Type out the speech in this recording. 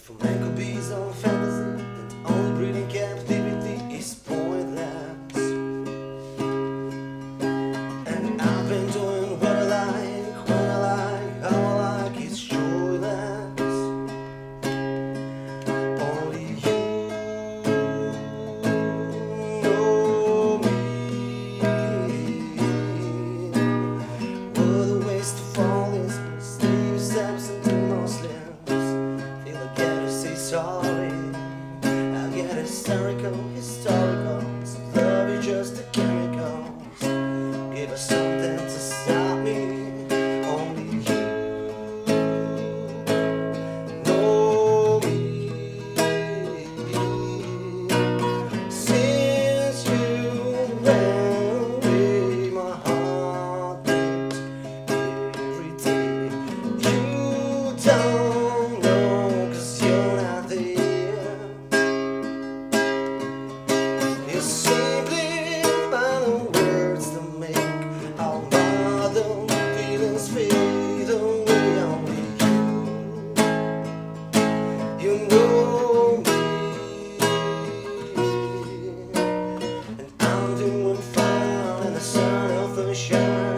Flamenco bees on fantasy, that only breeding captivity is pointless. And I've been doing what I like, when I like, how I like, it's joyless. Only you know me. What a waste of all this mistakes, steps into Muslims. Feel I gotta say sorry. I get hysterical, historical. So love is just the chemicals. Give us something to stop me. Only you know me. Since you went away, my heart beats every day. You don't know, 'cause you're not there. You simply find the words to make our modern feelings fade away. Only you know me. And I'm doing fine in the sun of the shine.